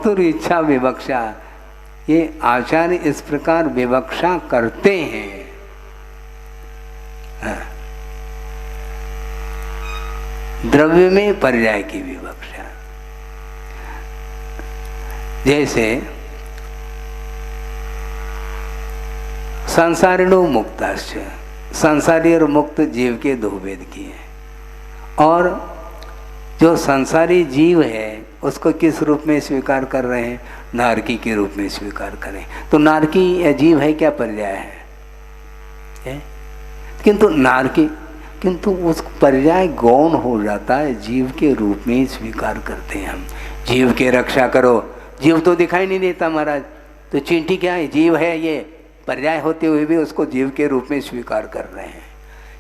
भोक्तृ इच्छा विवक्षा, ये आचार्य इस प्रकार विवक्षा करते हैं। द्रव्य में पर्याय की विवक्षा, जैसे संसारिणो मुक्ताश्च, संसारी और मुक्त जीव के दो भेद किए हैं। और जो संसारी जीव है उसको किस रूप में स्वीकार कर रहे हैं? नारकी के रूप में स्वीकार करें। तो नारकी या जीव है क्या? पर्याय है। किंतु नारकी, किंतु उस पर्याय गौण हो जाता है, जीव के रूप में स्वीकार करते हैं हम। जीव के रक्षा करो, जीव तो दिखाई नहीं देता महाराज, तो चींटी क्या है? जीव है। ये पर्याय होते हुए भी उसको जीव के रूप में स्वीकार कर रहे हैं।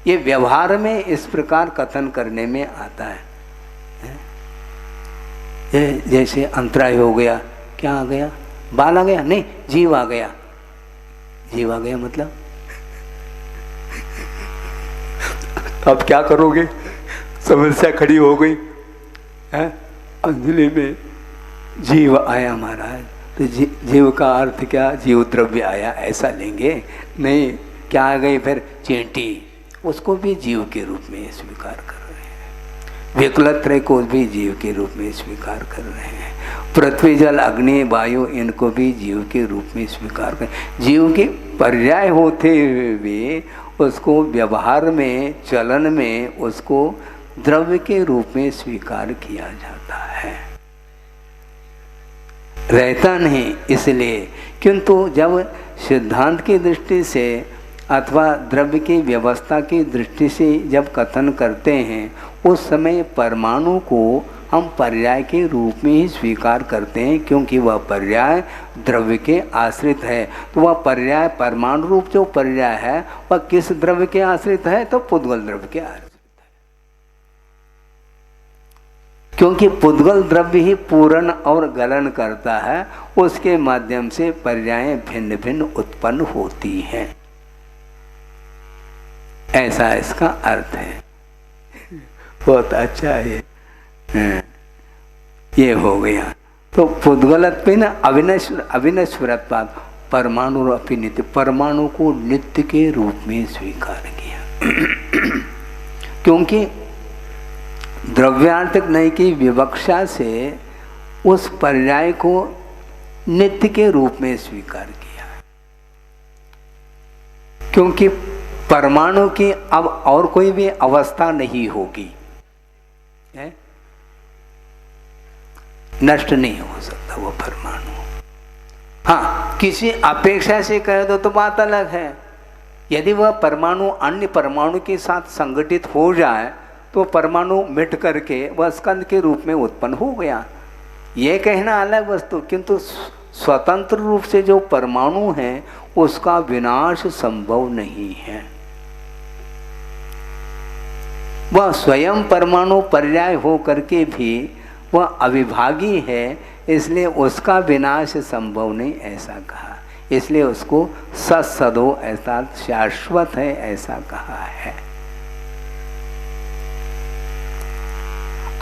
ये व्यवहार में इस प्रकार कथन करने में आता है। जैसे अंतराय हो गया, क्या आ गया? बाल आ गया? नहीं, जीव आ गया। जीव आ गया मतलब अब क्या करोगे? समस्या खड़ी हो गई है। अंजलि में जीव आया महाराज, तो जीव का अर्थ क्या? जीव द्रव्य आया ऐसा लेंगे? नहीं, क्या आ गई फिर? चींटी, उसको भी जीव के रूप में स्वीकार कर रहे हैं। विकलत्रय को भी जीव के रूप में स्वीकार कर रहे हैं। पृथ्वी जल अग्नि वायु, इनको भी जीव के रूप में स्वीकार कर, जीव के पर्याय होते हुए भी उसको व्यवहार में, चलन में उसको द्रव्य के रूप में स्वीकार किया जाता है। रहता नहीं इसलिए, किंतु जब सिद्धांत की दृष्टि से अथवा द्रव्य की व्यवस्था की दृष्टि से जब कथन करते हैं, उस समय परमाणु को हम पर्याय के रूप में ही स्वीकार करते हैं, क्योंकि वह पर्याय द्रव्य के आश्रित है। तो वह पर्याय, परमाणु रूप जो पर्याय है, वह किस द्रव्य के आश्रित है? तो पुद्गल द्रव्य के आश्रित है। क्योंकि पुद्गल द्रव्य ही पूरण और गलन करता है, उसके माध्यम से पर्याय भिन्न भिन्न उत्पन्न होती हैं। ऐसा इसका अर्थ है। बहुत अच्छा है। ये हो गया। तो पुद्गलत पे ना अविनश्वरत्वात् परमाणु अपि नित्य, परमाणु को नित्य के रूप में स्वीकार किया। क्योंकि द्रव्यार्थक नहीं की विवक्षा से उस पर्याय को नित्य के रूप में स्वीकार किया। क्योंकि परमाणु की अब और कोई भी अवस्था नहीं होगी, है? नष्ट नहीं हो सकता वो परमाणु। हाँ, किसी अपेक्षा से कह दो तो बात अलग है। यदि वह परमाणु अन्य परमाणु के साथ संगठित हो जाए तो परमाणु मिट करके वह स्कंद के रूप में उत्पन्न हो गया, ये कहना अलग वस्तु। किंतु स्वतंत्र रूप से जो परमाणु है उसका विनाश संभव नहीं है। वह स्वयं परमाणु पर्याय हो करके भी वह अविभागी है, इसलिए उसका विनाश संभव नहीं, ऐसा कहा। इसलिए उसको सत्सदो अर्थात शाश्वत है, ऐसा कहा है।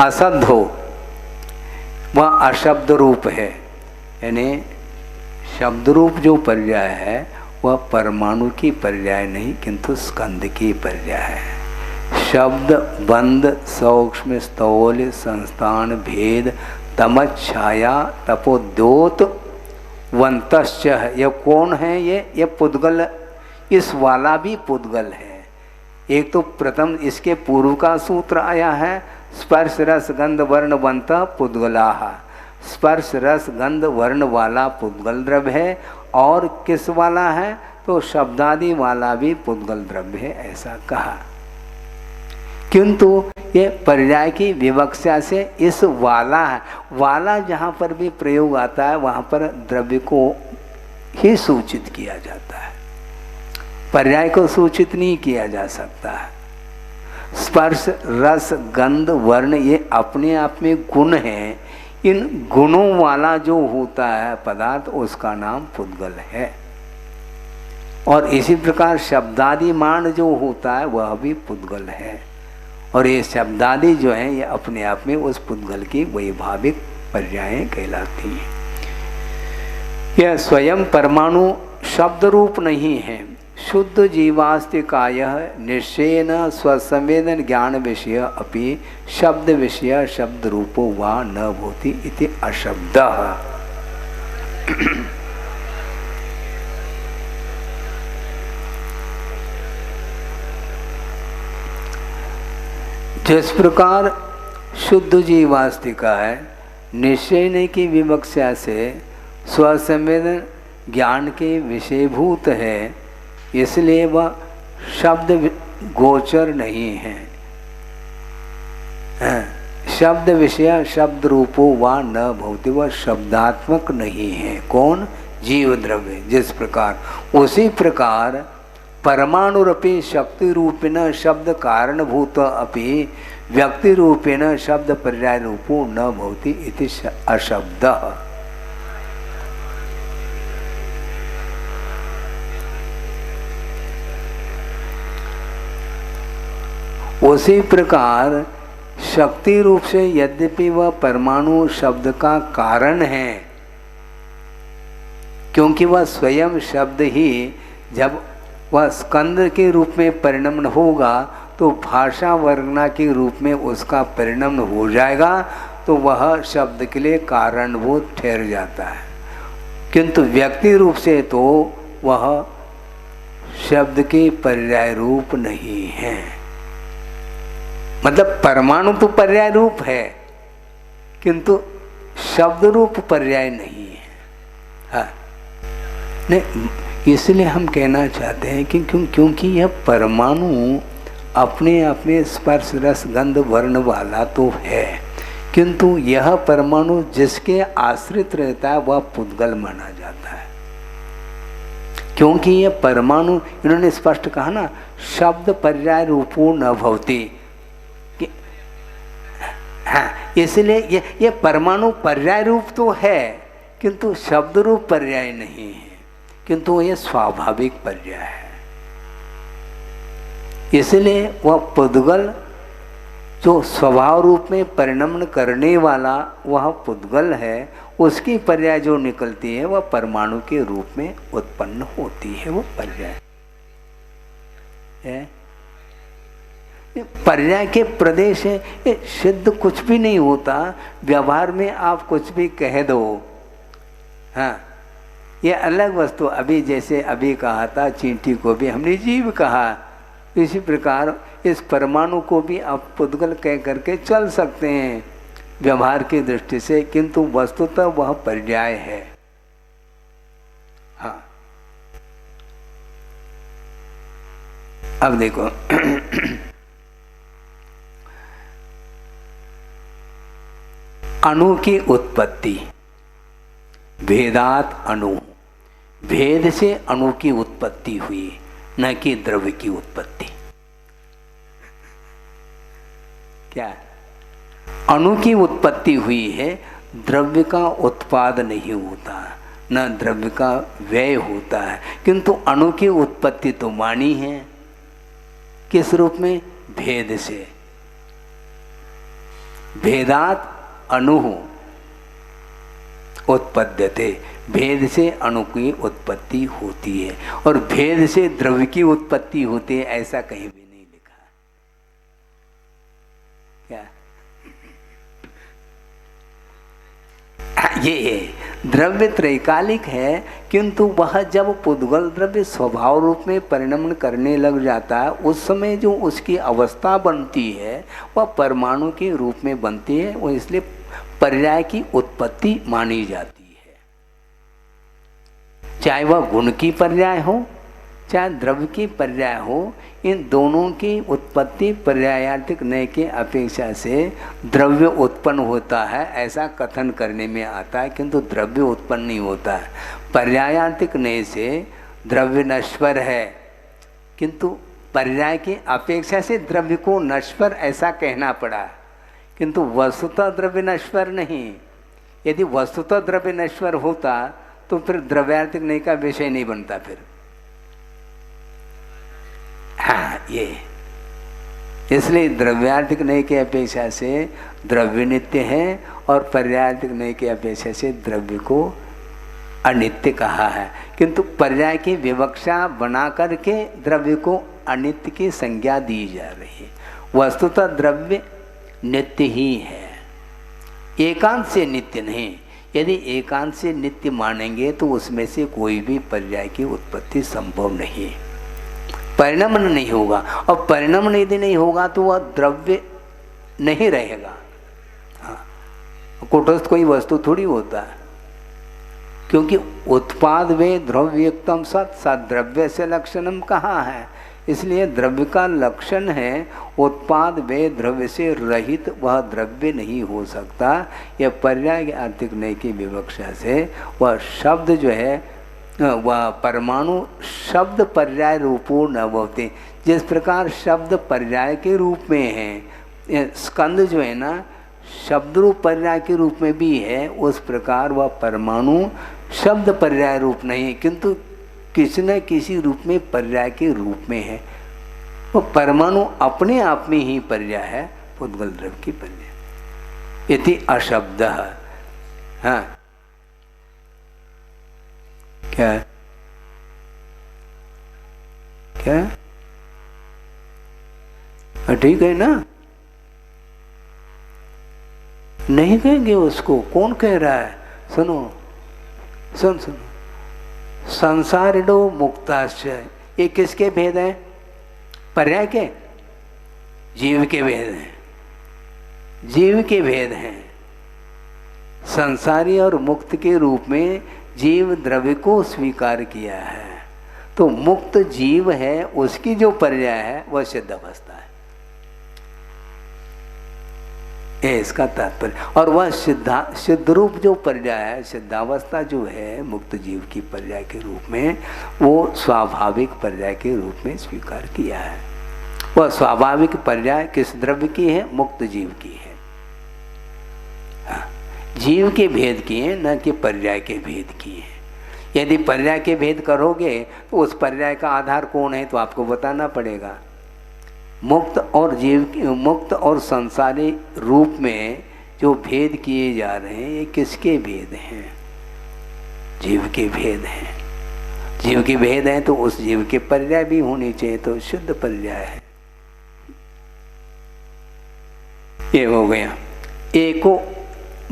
असद हो, वह अशब्द रूप है, यानी शब्द रूप जो पर्याय है वह परमाणु की पर्याय नहीं, किंतु स्कंद की पर्याय है। शब्द, बंद, सूक्ष्म, स्थूल, संस्थान, भेद, तमच्छाया, तपोद्योत, वंतश्च। यह कौन है? ये पुद्गल, इस वाला भी पुद्गल है। एक तो प्रथम इसके पूर्व का सूत्र आया है, स्पर्श रस गंध वर्ण वंत पुद्गलाः। स्पर्श रस गंध वर्ण वाला पुद्गल द्रव्य है। और किस वाला है? तो शब्दादि वाला भी पुद्गल द्रव्य है, ऐसा कहा। किंतु ये पर्याय की विवक्षा से इस वाला है, वाला जहाँ पर भी प्रयोग आता है वहाँ पर द्रव्य को ही सूचित किया जाता है, पर्याय को सूचित नहीं किया जा सकता है। स्पर्श रस गंध वर्ण ये अपने आप में गुण हैं। इन गुणों वाला जो होता है पदार्थ, उसका नाम पुद्गल है। और इसी प्रकार शब्दादि मान जो होता है वह भी पुद्गल है। और ये शब्दादि जो हैं ये अपने आप में उस पुद्गल की वैभाविक पर्यायें कहलाती हैं। यह स्वयं परमाणु शब्द रूप नहीं है। शुद्ध जीवास्तिकाय निश्चयेन स्वसंवेदन ज्ञान विषय अपि शब्द विषय शब्द रूपो वा न भूति इति अशब्दः। जिस प्रकार शुद्ध जीवास्तिका है निश्चय की विवक्षा से स्वसंवेदन ज्ञान के विषयभूत है, इसलिए वह शब्द गोचर नहीं है। शब्द विषय शब्द रूपो वा न भवति, वह शब्दात्मक नहीं है। कौन? जीव द्रव्य। जिस प्रकार उसी प्रकार परमाणुरपि शक्ति रूपेण शब्द कारणभूत अपि व्यक्ति रूपेण शब्द पर्याय रूपो न भवति इति अशब्दः। उसी प्रकार शक्ति रूप से यद्यपि वह परमाणु शब्द का कारण है, क्योंकि वह स्वयं शब्द ही जब वह स्कंद के रूप में परिणमन होगा तो भाषा वर्णना के रूप में उसका परिणमन हो जाएगा, तो वह शब्द के लिए कारणभूत ठहर जाता है। किंतु व्यक्ति रूप से तो वह शब्द के पर्याय रूप नहीं है। मतलब परमाणु तो पर्याय रूप है किंतु शब्द रूप पर्याय नहीं है। हाँ, नहीं, इसलिए हम कहना चाहते हैं कि क्योंकि यह परमाणु अपने आप में स्पर्श रस गंध वर्ण वाला तो है, किंतु यह परमाणु जिसके आश्रित रहता है वह पुद्गल माना जाता है। क्योंकि यह परमाणु, इन्होंने स्पष्ट कहा ना, शब्द पर्याय रूपो न भवति। हाँ, इसलिए ये परमाणु पर्याय रूप तो है किंतु शब्द रूप पर्याय नहीं है, किंतु यह स्वाभाविक पर्याय है। इसलिए वह पुद्गल जो स्वभाव रूप में परिणमन करने वाला वह पुद्गल है, उसकी पर्याय जो निकलती है वह परमाणु के रूप में उत्पन्न होती है, वो पर्याय है। पर्याय के प्रदेश है, ये सिद्ध कुछ भी नहीं होता। व्यवहार में आप कुछ भी कह दो, हाँ, ये अलग वस्तु। अभी जैसे अभी कहा था चींटी को भी हमने जीव कहा, इसी प्रकार इस परमाणु को भी आप पुद्गल कह करके चल सकते हैं व्यवहार की दृष्टि से, किंतु वस्तुतः वह पर्याय है। हाँ, अब देखो अणु की उत्पत्ति, भेदात अणु, भेद से अणु की उत्पत्ति हुई, न कि द्रव्य की उत्पत्ति। क्या? अणु की उत्पत्ति हुई है, द्रव्य का उत्पाद नहीं होता, न द्रव्य का व्यय होता है, किंतु अणु की उत्पत्ति तो मानी है। किस रूप में? भेद से। भेदात अणु उत्पद्यते, भेद से अणु की उत्पत्ति होती है, और भेद से द्रव्य की उत्पत्ति होती है, ऐसा कहीं भी नहीं लिखा। क्या? ये द्रव्य त्रैकालिक है, किंतु वह जब पुद्गल द्रव्य स्वभाव रूप में परिणमन करने लग जाता है, उस समय जो उसकी अवस्था बनती है वह परमाणु के रूप में बनती है, वो इसलिए पर्याय की उत्पत्ति मानी जाती है। चाहे वह गुण की पर्याय हो चाहे द्रव्य की पर्याय हो, इन दोनों की उत्पत्ति पर्यायार्थिक नय के अपेक्षा से द्रव्य उत्पन्न होता है, ऐसा कथन करने में आता है, किंतु द्रव्य उत्पन्न नहीं होता है। पर्यायार्थिक नय से द्रव्य नश्वर है, किंतु पर्याय की अपेक्षा से द्रव्य को नश्वर ऐसा कहना पड़ा, किंतु वस्तुतः द्रव्य नश्वर नहीं। यदि वस्तुतः द्रव्य नश्वर होता तो फिर द्रव्यार्थिक नय का विषय नहीं बनता फिर। हाँ, ये इसलिए द्रव्यार्थिक नय की अपेक्षा से द्रव्य नित्य है और पर्यायार्थिक नय की अपेक्षा से द्रव्य को अनित्य कहा है, किंतु पर्याय की विवक्षा बना करके द्रव्य को अनित्य की संज्ञा दी जा रही है। वस्तुतः द्रव्य नित्य ही है, एकांत से नित्य नहीं। यदि एकांत से नित्य मानेंगे तो उसमें से कोई भी पर्याय की उत्पत्ति संभव नहीं, परिणमन नहीं होगा। और परिणमन यदि नहीं होगा तो वह द्रव्य नहीं रहेगा। हाँ, कूटस्थ कोई वस्तु थोड़ी होता है, क्योंकि उत्पाद वे द्रव्ययुक्तम सत्, सद्रव्य से लक्षणम कहाँ है। इसलिए द्रव्य का लक्षण है उत्पाद वे द्रव्य से रहित, वह द्रव्य नहीं हो सकता। यह पर्याय आर्थिक नय की विवक्षा से वह शब्द जो है वह परमाणु शब्द पर्याय रूपो न भवति। जिस प्रकार शब्द पर्याय के रूप में है, स्कंद जो है ना शब्द रूप पर्याय के रूप में भी है, उस प्रकार वह परमाणु शब्द पर्याय रूप नहीं, किंतु किसी न किसी रूप में पर्याय के रूप में है। वो परमाणु अपने आप में ही पर्याय है, पुद्गल द्रव्य की पर्याय। इति अशब्द। हाँ क्या क्या ठीक है ना, नहीं कहेंगे उसको, कौन कह रहा है? सुनो सुनो, संसारिणो मुक्ताश्चर्य, ये किसके भेद हैं? पर्याय के, जीव के भेद हैं, जीव के भेद हैं। संसारी और मुक्त के रूप में जीव द्रव्य को स्वीकार किया है, तो मुक्त जीव है, उसकी जो पर्याय है वह सिद्ध अवस्था है, ये इसका तात्पर्य। और वह सिद्ध रूप जो पर्याय है, सिद्धावस्था जो है मुक्त जीव की पर्याय के रूप में, वो स्वाभाविक पर्याय के रूप में स्वीकार किया है। वह स्वाभाविक पर्याय किस द्रव्य की है? मुक्त जीव की है। हाँ, जीव के भेद की है, न कि पर्याय के भेद की है। यदि पर्याय के भेद करोगे तो उस पर्याय का आधार कौन है तो आपको बताना पड़ेगा। मुक्त और जीव, मुक्त और संसारी रूप में जो भेद किए जा रहे हैं, ये किसके भेद हैं? जीव के भेद हैं। जीव के भेद हैं तो उस जीव के पर्याय भी होनी चाहिए, तो शुद्ध पर्याय है। ये हो गया। एको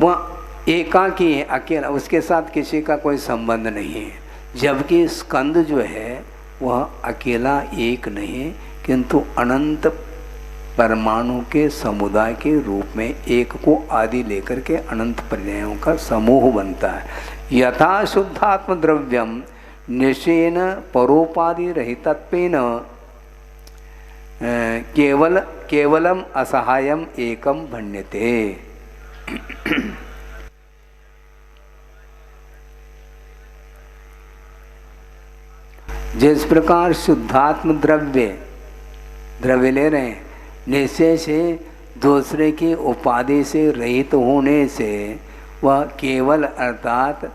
वह एकाकी है, अकेला, उसके साथ किसी का कोई संबंध नहीं है। जबकि स्कंद जो है वह अकेला एक नहीं, किंतु अनंत परमाणु के समुदाय के रूप में एक को आदि लेकर के अनंत पर्यायों का समूह बनता है। यथा शुद्धात्म द्रव्यम निशेन परोपाधि रहितत्वेन केवलम असहायम एकम भण्यते। जिस प्रकार शुद्धात्म द्रव्य ले रहे हैं, निश्चय से दूसरे की उपाधि से रहित होने से वह केवल अर्थात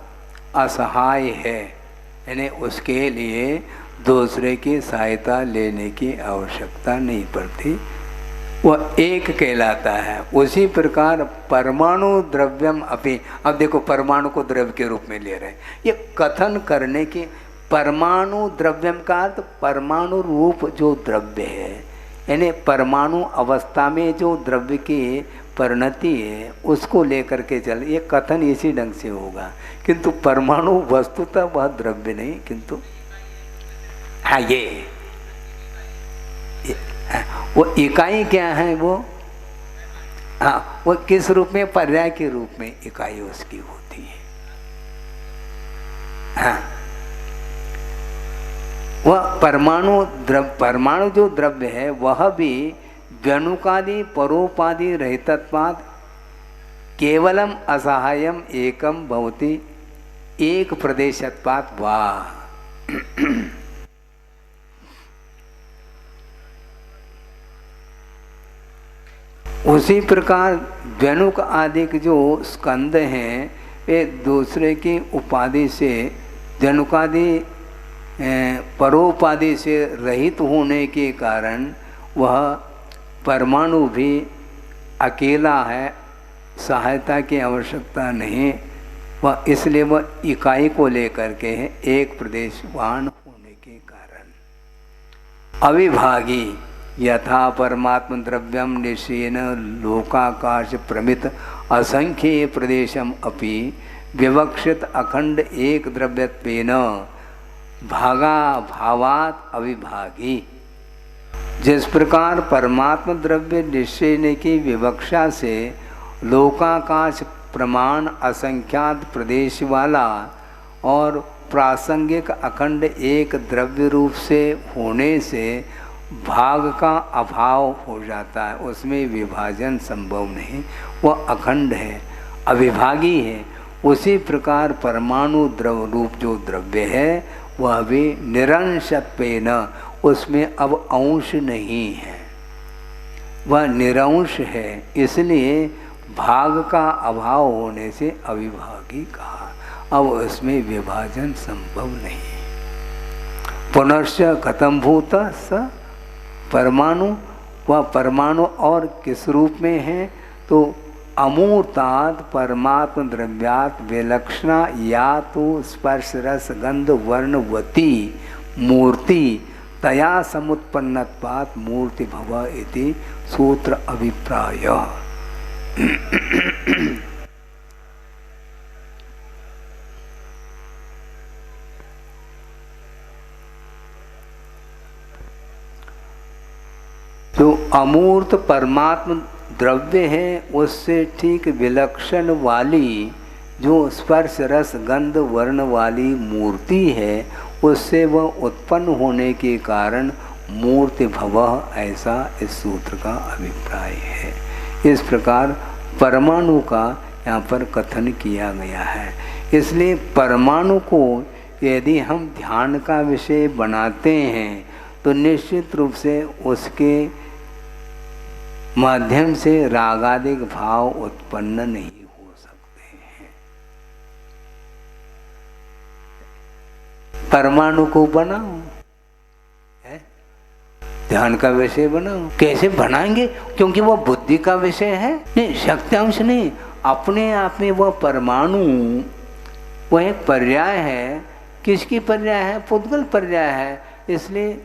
असहाय है, यानी उसके लिए दूसरे की सहायता लेने की आवश्यकता नहीं पड़ती, वह एक कहलाता है। उसी प्रकार परमाणु द्रव्यम अपि, अब देखो परमाणु को द्रव्य के रूप में ले रहे हैं, ये कथन करने की। परमाणु द्रव्यम का अर्थ परमाणु रूप जो द्रव्य है, यानी परमाणु अवस्था में जो द्रव्य की परिणति है उसको लेकर के चल, ये कथन इसी ढंग से होगा। किंतु परमाणु वस्तुतः वह द्रव्य नहीं, किंतु हाँ ये वो इकाई क्या है? वो हाँ, वो किस रूप में? पर्याय के रूप में इकाई उसकी होती है। हाँ, वह परमाणु जो द्रव्य है वह भी व्यनुकादि परोपाधि रहितत्वात् केवलम असहायम एकम भवति एक प्रदेशत्वात् वा। उसी प्रकार व्यनुक आदि के जो स्कंद हैं वे दूसरे की उपाधि से, व्यनुकादि परोपाधि से रहित होने के कारण वह परमाणु भी अकेला है, सहायता की आवश्यकता नहीं, वह इसलिए वह इकाई को लेकर के है, एक प्रदेशवान होने के कारण। अविभागी यथा परमात्म द्रव्यम निश्चयेन लोकाकाश प्रमित असंख्य प्रदेशम अपि विवक्षित अखंड एक द्रव्यत्वेन भागा भावात अविभागी। जिस प्रकार परमात्म द्रव्य निश्चय की विवक्षा से लोकाकाश प्रमाण असंख्यात प्रदेश वाला और प्रासंगिक अखंड एक द्रव्य रूप से होने से भाग का अभाव हो जाता है, उसमें विभाजन संभव नहीं, वह अखंड है, अविभागी है। उसी प्रकार परमाणु द्रव रूप जो द्रव्य है वह भी निरंशत्वेन, उसमें अब अंश नहीं है, वह निरंश है, इसलिए भाग का अभाव होने से अविभागी कहा। अब उसमें विभाजन संभव नहीं। पुनश्च कथम भूत स परमाणु, वह परमाणु और किस रूप में है, तो अमूर्तात् परमात्म द्रव्यात् विलक्षणा या तो स्पर्श रस गंध वर्णवती मूर्ति तया समुत्पन्नत्वात् मूर्ति भव इति सूत्र अभिप्राय। जो अमूर्त परमात्म द्रव्य है उससे ठीक विलक्षण वाली जो स्पर्श रस गंध वर्ण वाली मूर्ति है, उससे वह उत्पन्न होने के कारण मूर्ति भवः, ऐसा इस सूत्र का अभिप्राय है। इस प्रकार परमाणु का यहाँ पर कथन किया गया है। इसलिए परमाणु को यदि हम ध्यान का विषय बनाते हैं तो निश्चित रूप से उसके माध्यम से रागादिक भाव उत्पन्न नहीं हो सकते हैं। परमाणु को बनाओ, ध्यान का विषय बनाओ, कैसे बनाएंगे? क्योंकि वह बुद्धि का विषय है, नहीं शक्त्यांश नहीं, अपने आप में वह परमाणु वह एक पर्याय है। किसकी पर्याय है? पुद्गल पर्याय है। इसलिए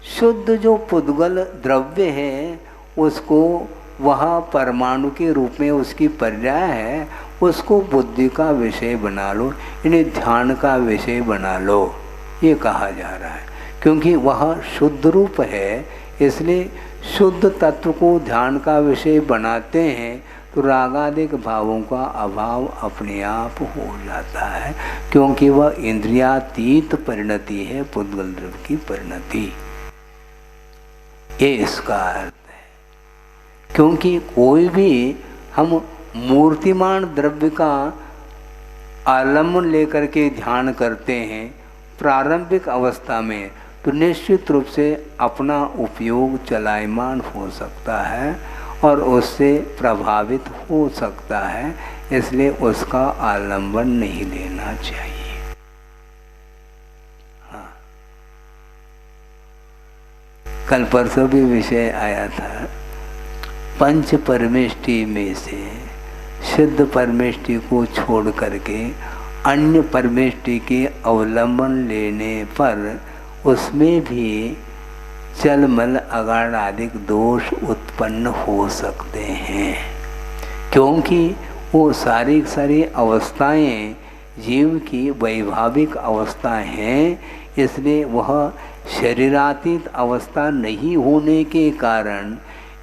शुद्ध जो पुद्गल द्रव्य है उसको वह परमाणु के रूप में उसकी पर्याय है, उसको बुद्धि का विषय बना लो, इन्हें ध्यान का विषय बना लो, ये कहा जा रहा है। क्योंकि वह शुद्ध रूप है, इसलिए शुद्ध तत्व को ध्यान का विषय बनाते हैं तो रागादिक भावों का अभाव अपने आप हो जाता है, क्योंकि वह इंद्रियातीत परिणति है, पुद्गल द्रव्य की परिणति। ये इसका अर्थ है। क्योंकि कोई भी हम मूर्तिमान द्रव्य का आलम्बन लेकर के ध्यान करते हैं प्रारंभिक अवस्था में, तो निश्चित रूप से अपना उपयोग चलायमान हो सकता है और उससे प्रभावित हो सकता है, इसलिए उसका आलंबन नहीं लेना चाहिए। हाँ, कल परसों भी विषय आया था, पंच परमेष्टि में से शुद्ध परमेष्टि को छोड़ करके अन्य परमेष्टि के अवलंबन लेने पर उसमें भी चलमल अगाड़ आदि दोष उत्पन्न हो सकते हैं, क्योंकि वो सारी अवस्थाएं जीव की वैभाविक अवस्थाएं हैं। इसलिए वह शरीरातीत अवस्था नहीं होने के कारण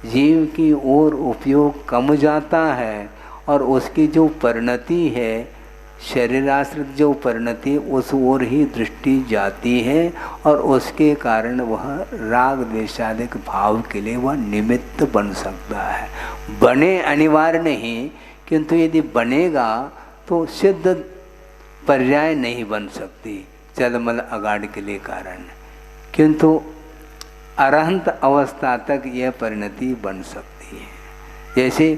जीव की ओर उपयोग कम जाता है और उसकी जो परिणति है, शरीराश्रित जो परिणति, उस ओर ही दृष्टि जाती है और उसके कारण वह राग द्वेषादिक भाव के लिए वह निमित्त बन सकता है। बने अनिवार्य नहीं, किंतु यदि बनेगा तो सिद्ध पर्याय नहीं बन सकती चलमल अगाड़ के लिए कारण, किंतु अरहंत अवस्था तक यह परिणति बन सकती है। जैसे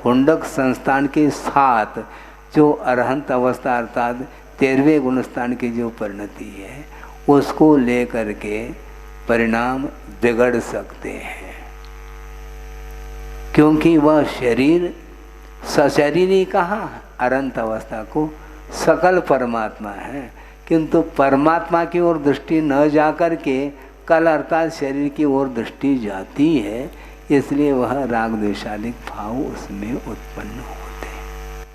हुंडक संस्थान के साथ जो अरहंत अवस्था अर्थात 13वें गुणस्थान की जो परिणति है, उसको लेकर के परिणाम बिगड़ सकते हैं, क्योंकि वह शरीर सशरीरी कहाँ अनंत अवस्था को सकल परमात्मा है, किंतु परमात्मा की ओर दृष्टि न जाकर के कल अर्थात शरीर की ओर दृष्टि जाती है, इसलिए वह राग द्वेषादिक भाव उसमें उत्पन्न होते हैं।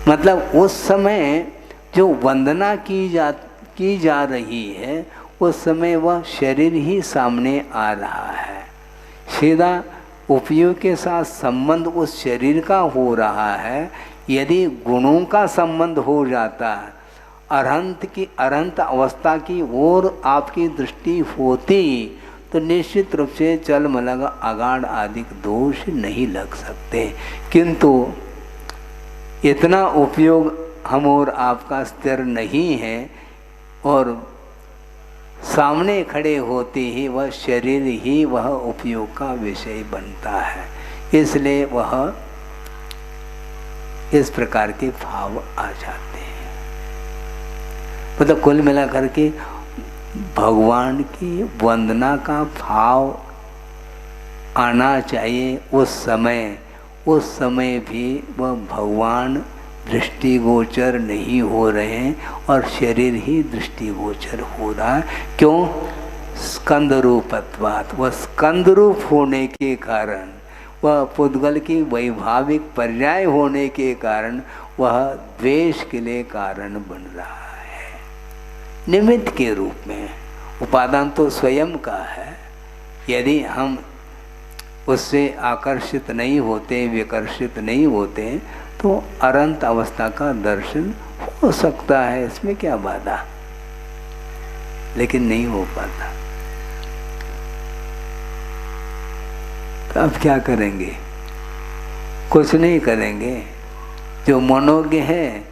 मतलब उस समय जो वंदना की जा रही है, उस समय वह शरीर ही सामने आ रहा है, सीधा उपयोग के साथ संबंध उस शरीर का हो रहा है। यदि गुणों का संबंध हो जाता है, अरहंत अवस्था की ओर आपकी दृष्टि होती, तो निश्चित रूप से चलमलग अगाढ़ आदि दोष नहीं लग सकते। किंतु इतना उपयोग हम और आपका स्थिर नहीं है, और सामने खड़े होते ही वह शरीर ही वह उपयोग का विषय बनता है, इसलिए वह इस प्रकार के भाव आ जाते हैं। मतलब कुल मिलाकर के भगवान की वंदना का भाव आना चाहिए। उस समय भी वह भगवान दृष्टिगोचर नहीं हो रहे हैं और शरीर ही दृष्टिगोचर हो रहा है। क्यों? स्कंद रूपत्वात्, वह स्कंद रूप होने के कारण, वह पुद्गल की वैभाविक पर्याय होने के कारण वह द्वेष के लिए कारण बन रहा है, निमित्त के रूप में। उपादान तो स्वयं का है। यदि हम उससे आकर्षित नहीं होते, विकर्षित नहीं होते, तो अनंत अवस्था का दर्शन हो सकता है, इसमें क्या बाधा, लेकिन नहीं हो पाता। तो अब क्या करेंगे? कुछ नहीं करेंगे। जो मनोज्ञ है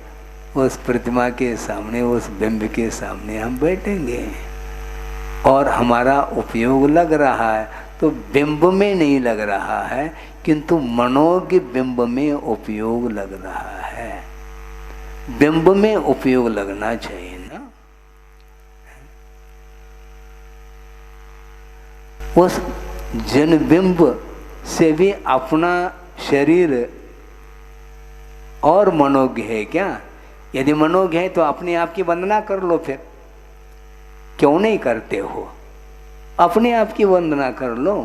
उस प्रतिमा के सामने, उस बिंब के सामने हम बैठेंगे, और हमारा उपयोग लग रहा है तो बिंब में नहीं लग रहा है, किंतु मनोज्ञ बिंब में उपयोग लग रहा है। बिंब में उपयोग लगना चाहिए ना। उस जनबिंब से भी अपना शरीर और मनोज्ञ है क्या? यदि मनोज्ञ है तो अपने आप की वंदना कर लो। फिर क्यों नहीं करते हो? अपने आप की वंदना कर लो।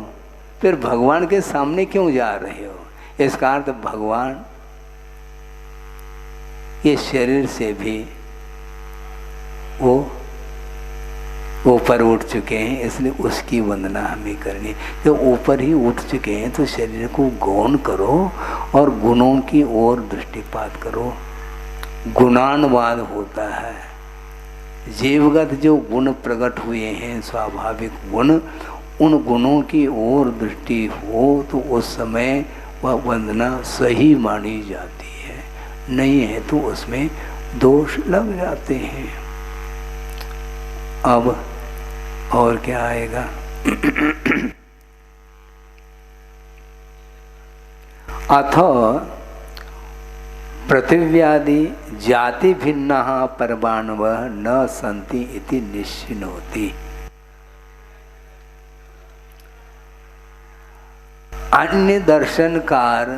फिर भगवान के सामने क्यों जा रहे हो? इसका अर्थ भगवान ये शरीर से भी वो ऊपर उठ चुके हैं, इसलिए उसकी वंदना हमें करनी। जो ऊपर ही उठ चुके हैं तो शरीर को गौण करो और गुणों की ओर दृष्टिपात करो। गुणानुवाद होता है। जीवगत जो गुण प्रकट हुए हैं, स्वाभाविक गुण, उन गुणों की ओर दृष्टि हो तो उस समय वह वंदना सही मानी जाती है, नहीं है तो उसमें दोष लग जाते हैं। अब और क्या आएगा? अथ पृथिव्यादि जाति भिन्नः परमाणवः न सन्ति इति निश्चिनोति। अन्य दर्शनकार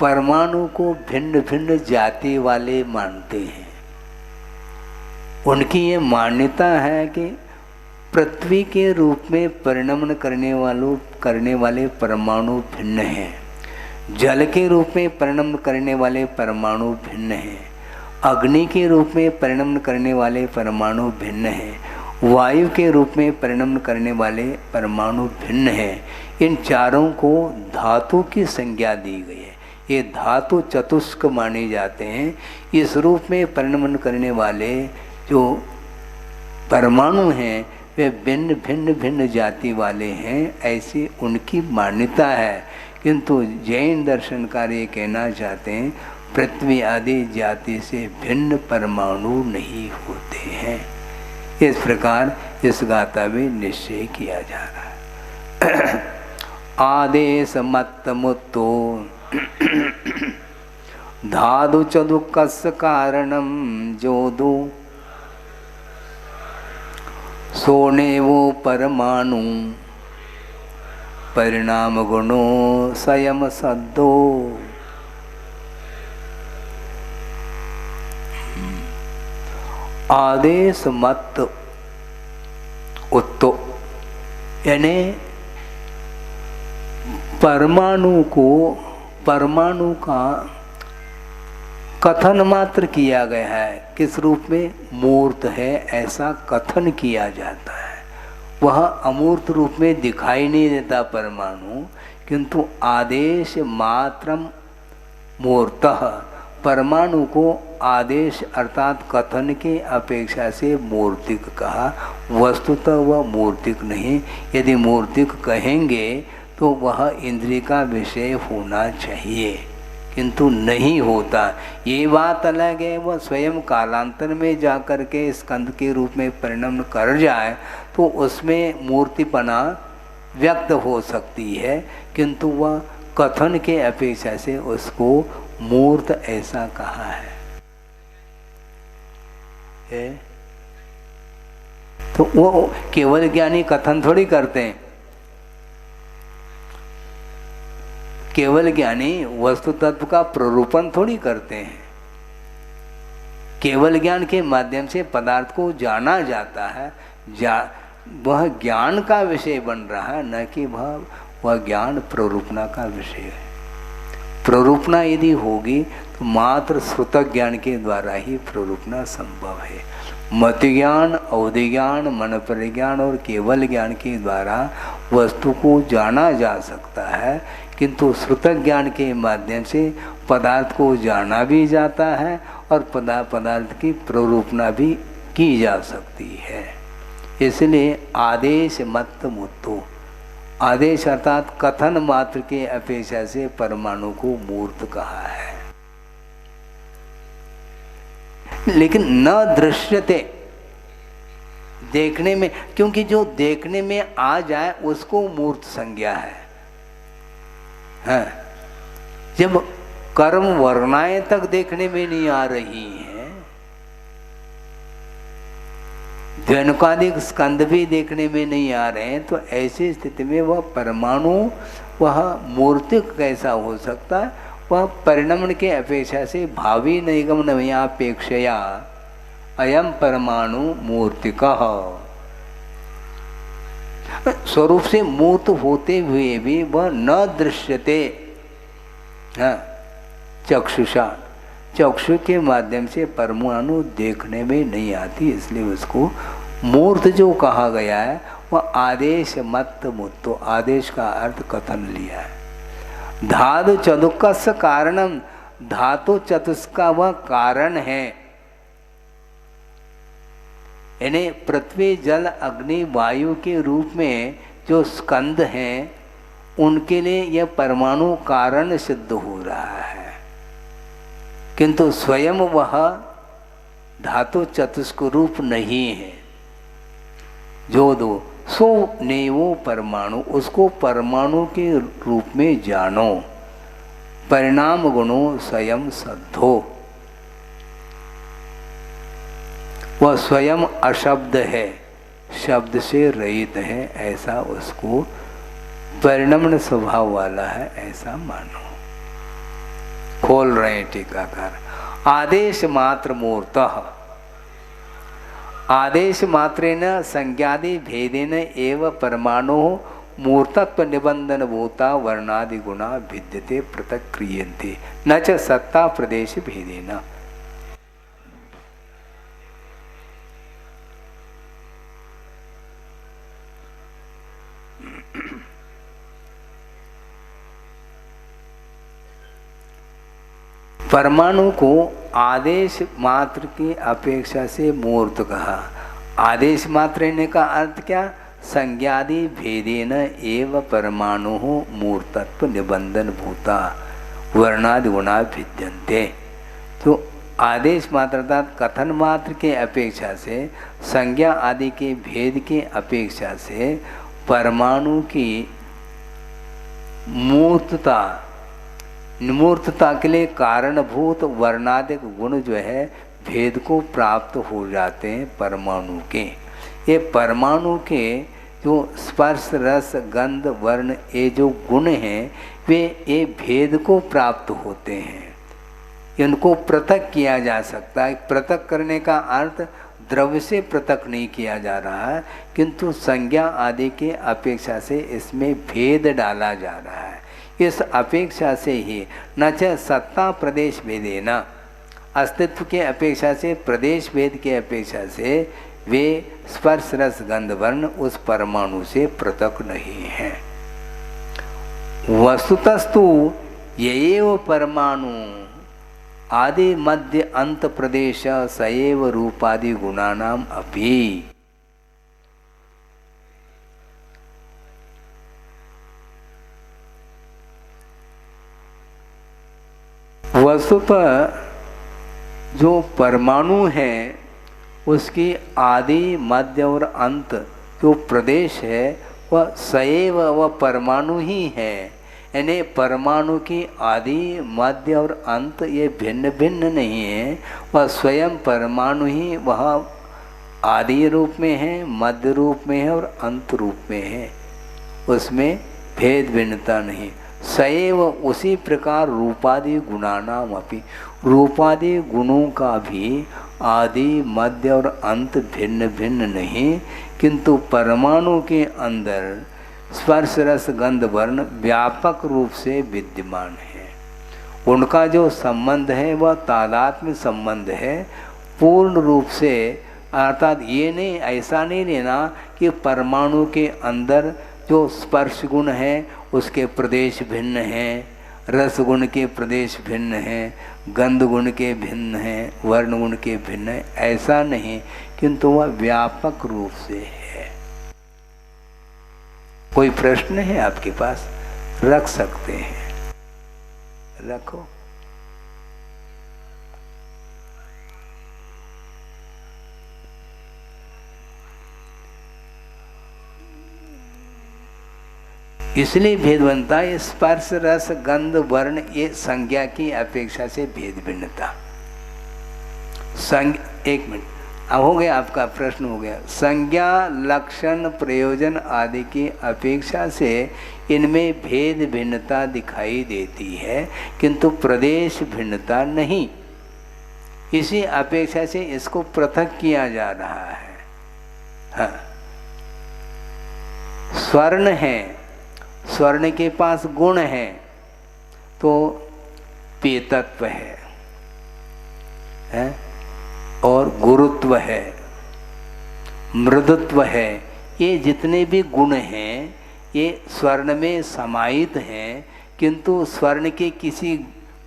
परमाणु को भिन्न भिन्न जाति वाले मानते हैं। उनकी ये मान्यता है कि पृथ्वी के रूप में परिणमन करने वाले परमाणु भिन्न हैं, जल के रूप में परिणमन करने वाले परमाणु भिन्न हैं, अग्नि के रूप में परिणमन करने वाले परमाणु भिन्न हैं, वायु के रूप में परिणमन करने वाले परमाणु भिन्न हैं। इन चारों को धातु की संज्ञा दी गई है। ये धातु चतुष्क माने जाते हैं। इस रूप में परिणमन करने वाले जो परमाणु हैं वे भिन्न भिन्न भिन्न जाति वाले हैं, ऐसी उनकी मान्यता है। किंतु जैन दर्शनकार ये कहना चाहते हैं पृथ्वी आदि जाति से भिन्न परमाणु नहीं होते हैं। इस प्रकार इस गाथा में निश्चय किया जा रहा है। आदेश मत मुत्तो धादु चदुकस कारणम जोदु सोने वो परमाणु परिणाम गुणो स्वयं सद्दो। आदेश मत उत्तो, यानी परमाणु का कथन मात्र किया गया है। किस रूप में? मूर्त है ऐसा कथन किया जाता है। वह अमूर्त रूप में दिखाई नहीं देता परमाणु, किंतु आदेश मात्रम मूर्तः, परमाणु को आदेश अर्थात कथन के अपेक्षा से मूर्तिक कहा। वस्तुतः वह मूर्तिक नहीं। यदि मूर्तिक कहेंगे तो वह इंद्रिय का विषय होना चाहिए, किंतु नहीं होता। ये बात अलग है, वह स्वयं कालांतर में जाकर के स्कंद के रूप में परिणम कर जाए तो उसमें मूर्तिपना व्यक्त हो सकती है, किंतु वह कथन के अपेक्षा से उसको मूर्त ऐसा कहा है। तो वो केवल ज्ञानी कथन थोड़ी करते हैं। केवल ज्ञानी वस्तु तत्व का प्ररूपण थोड़ी करते हैं। केवल ज्ञान के माध्यम से पदार्थ को जाना जाता है, वह ज्ञान का विषय बन रहा है, न कि वह ज्ञान प्ररूपणा का विषय है। प्ररूपणा यदि होगी तो मात्र श्रुत ज्ञान के द्वारा ही प्ररूपणा संभव है। मत ज्ञान, अवधि ज्ञान, मन परिज्ञान और केवल ज्ञान के द्वारा वस्तु को जाना जा सकता है, किंतु श्रुत ज्ञान के माध्यम से पदार्थ को जाना भी जाता है और पदार्थ की प्ररूपणा भी की जा सकती है। इसलिए आदेश मत मुत्तो, आदेश अर्थात कथन मात्र के अपेक्षा से परमाणु को मूर्त कहा है। लेकिन न दृश्यते, देखने में, क्योंकि जो देखने में आ जाए उसको मूर्त संज्ञा है। जब कर्म वर्णाएं तक देखने में नहीं आ रही हैं, द्वैनुकादिक स्कंद भी देखने में नहीं आ रहे हैं, तो ऐसी स्थिति में वह परमाणु, वह मूर्तिक कैसा हो सकता है? वह परिणमन के अपेक्षा से भावी नैगमनमयापेक्षया अयम परमाणु मूर्तिकः, स्वरूप से मूर्त होते हुए भी वह न दृश्यते चक्षुषा, चक्षु के माध्यम से परमाणु देखने में नहीं आती, इसलिए उसको मूर्त जो कहा गया है वह आदेश मत मुत्तो, आदेश का अर्थ कथन लिया है। धातु चतुष्क कारणम, धातु चतुष्क वह कारण है, यानी पृथ्वी जल अग्नि वायु के रूप में जो स्कंद हैं उनके लिए यह परमाणु कारण सिद्ध हो रहा है, किंतु स्वयं वह धातु चतुष्क रूप नहीं है। जो दो सो नेवो परमाणु, उसको परमाणु के रूप में जानो। परिणाम गुणो स्वयं सद्धो, वह स्वयं अशब्द है, शब्द से रहित है, ऐसा उसको परिणमन स्वभाव वाला है ऐसा मानो। खोल रहे हैं टीकाकार। आदेश मात्र मूर्तः, आदेश मात्रेण संज्ञादि भेदेन एव परमाणु मूर्तत्व निबंधन भूता वर्णादि गुणा भिद्यते पृथक् क्रियन्ते न च सत्ता प्रदेश भेदेन। परमाणु को आदेश मात्र की अपेक्षा से मूर्त कहा। आदेश मात्र ने का अर्थ क्या? संज्ञादि भेदेन एव परमाणु मूर्तत्व निबंधन भूता वर्णादि गुणा भिद्यन्ते। तो आदेश मात्र अर्थात कथन मात्र के अपेक्षा से, संज्ञा आदि के भेद के अपेक्षा से परमाणु की मूर्तता, मूर्तता के लिए कारणभूत वर्णादिक गुण जो है भेद को प्राप्त हो जाते हैं परमाणु के। ये परमाणु के जो स्पर्श रस गंध वर्ण ये जो गुण हैं वे ये भेद को प्राप्त होते हैं, इनको पृथक किया जा सकता है। पृथक करने का अर्थ द्रव्य से पृथक नहीं किया जा रहा है, किंतु संज्ञा आदि के अपेक्षा से इसमें भेद डाला जा रहा है। इस अपेक्षा से ही न च सत्ता प्रदेश भेदेना, अस्तित्व के अपेक्षा से, प्रदेश भेद के अपेक्षा से वे स्पर्श रस गंध वर्ण उस परमाणु से पृथक नहीं है। वस्तुतस्तु यएव परमाणु आदि मध्य अंत प्रदेश सएव रूपादि गुणानाम अपि। वस्तुतः जो परमाणु है उसकी आदि मध्य और अंत जो प्रदेश है वह सएव, वह परमाणु ही है। यानी परमाणु की आदि मध्य और अंत ये भिन्न भिन्न नहीं है, वह स्वयं परमाणु ही वह आदि रूप में है, मध्य रूप में है और अंत रूप में है, उसमें भेद भिन्नता नहीं। सएव उसी प्रकार रूपादि गुणानाम अपि, रूपादि गुणों का भी आदि मध्य और अंत भिन्न भिन्न नहीं, किंतु परमाणु के अंदर स्पर्श रस गंध वर्ण व्यापक रूप से विद्यमान है। उनका जो संबंध है वह तादात्म्य संबंध है पूर्ण रूप से। अर्थात ये नहीं, ऐसा नहीं लेना कि परमाणु के अंदर जो स्पर्श गुण है उसके प्रदेश भिन्न हैं, रस गुण के प्रदेश भिन्न हैं, गंध गुण के भिन्न हैं, वर्ण गुण के भिन्न हैं, ऐसा नहीं, किंतु वह व्यापक रूप से है। कोई प्रश्न है आपके पास? रख सकते हैं, रखो। इसलिए भेद बनता है स्पर्श रस गंध वर्ण, ये संज्ञा की अपेक्षा से भेद भिन्नता। एक मिनट, अब हो गया आपका प्रश्न, हो गया। संज्ञा लक्षण प्रयोजन आदि की अपेक्षा से इनमें भेद भिन्नता दिखाई देती है, किंतु प्रदेश भिन्नता नहीं। इसी अपेक्षा से इसको पृथक किया जा रहा है। हाँ, स्वर्ण है, स्वर्ण के पास गुण है तो पेतत्व है और गुरुत्व है, मृदुत्व है। ये जितने भी गुण हैं ये स्वर्ण में समाहित हैं, किंतु स्वर्ण के किसी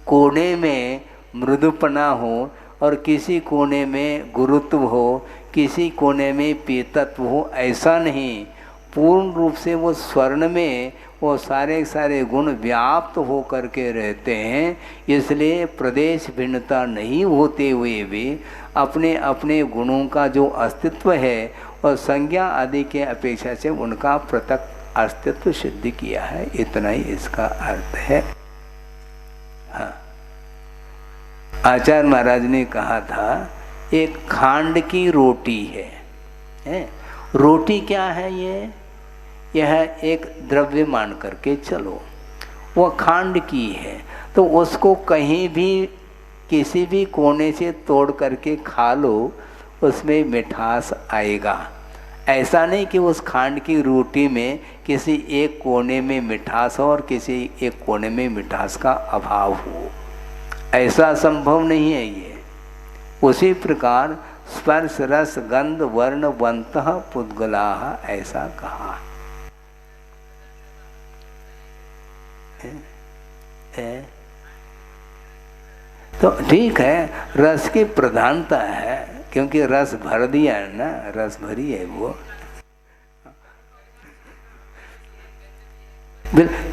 कोने में मृदुपना हो और किसी कोने में गुरुत्व हो, किसी कोने में पेतत्व हो, ऐसा नहीं। पूर्ण रूप से वो स्वर्ण में वो सारे सारे गुण व्याप्त हो करके रहते हैं। इसलिए प्रदेश भिन्नता नहीं होते हुए भी अपने अपने गुणों का जो अस्तित्व है और संज्ञा आदि के अपेक्षा से उनका पृथक अस्तित्व सिद्ध किया है। इतना ही इसका अर्थ है। हाँ, आचार्य महाराज ने कहा था एक खांड की रोटी है। रोटी क्या है? यह एक द्रव्य मान करके चलो, वह खांड की है, तो उसको कहीं भी किसी भी कोने से तोड़ करके खा लो, उसमें मिठास आएगा। ऐसा नहीं कि उस खांड की रोटी में किसी एक कोने में मिठास हो और किसी एक कोने में मिठास का अभाव हो, ऐसा संभव नहीं है ये। उसी प्रकार स्पर्श रस गंध वर्ण वंतः पुद्गलाः ऐसा कहा है। तो ठीक है, रस की प्रधानता है, क्योंकि रस भर दिया है ना, रस भरी है वो।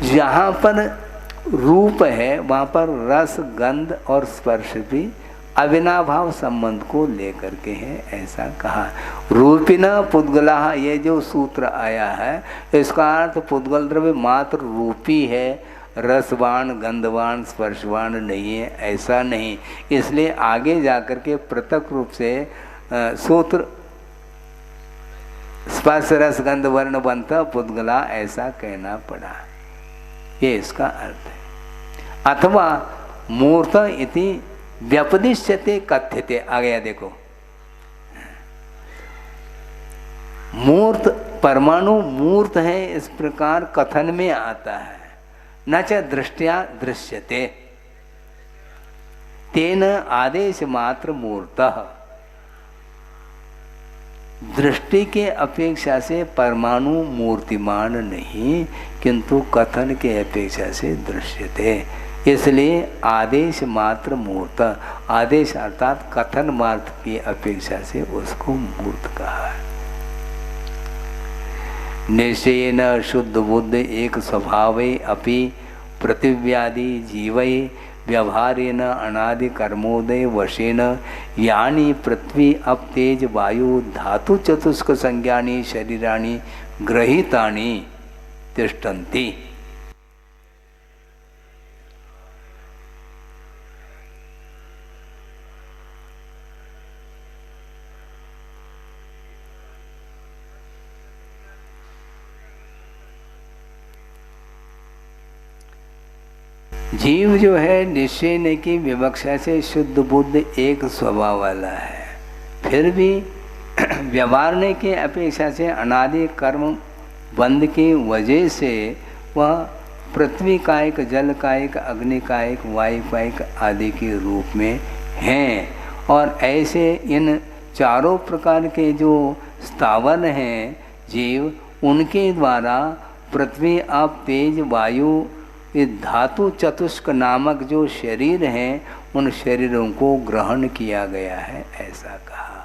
जहाँ पर रूप है वहाँ पर रस गंध और स्पर्श भी अविनाभाव संबंध को लेकर के है, ऐसा कहा। रूपिना पुद्गला, ये जो सूत्र आया है इसका अर्थ पुद्गल द्रव्य मात्र रूपी है, रसवान गंधवान स्पर्शवान नहीं है, ऐसा नहीं। इसलिए आगे जाकर के पृथक रूप से सूत्र स्पर्श रस गंध वर्ण वंतः पुद्गला ऐसा कहना पड़ा, ये इसका अर्थ है। अथवा मूर्त इति व्यपदिश्यते कथ्यते, आ गया देखो, मूर्त परमाणु मूर्त है इस प्रकार कथन में आता है। न च दृष्टया दृश्यते तेन आदेश मात्र मूर्तः। दृष्टि के अपेक्षा से परमाणु मूर्तिमान नहीं, किंतु कथन के अपेक्षा से दृश्यते, इसलिए आदेश मात्र मूर्त। आदेश अर्थात कथन मात्र की अपेक्षा से उसको मूर्त कहा है। निश्चयेन शुद्ध बुद्ध एक स्वभावे अपि पृथिव्यादि जीवै व्यवहारेण अनादि कर्मोदय वशेन यानी पृथ्वी अप तेज वायु धातु चतुष्क संज्ञानी शरीराणि गृहीतानि तिष्ठन्ति। जीव जो है निश्चय की विवक्षा से शुद्ध बुद्ध एक स्वभाव वाला है, फिर भी व्यवहारने के अपेक्षा से अनादि कर्म बंध की वजह से वह पृथ्वी कायिक, जल कायिक, अग्नि कायिक, वायु कायिक आदि के रूप में हैं। और ऐसे इन चारों प्रकार के जो स्थावर हैं जीव, उनके द्वारा पृथ्वी आप तेज वायु धातु चतुष्क नामक जो शरीर हैं उन शरीरों को ग्रहण किया गया है, ऐसा कहा।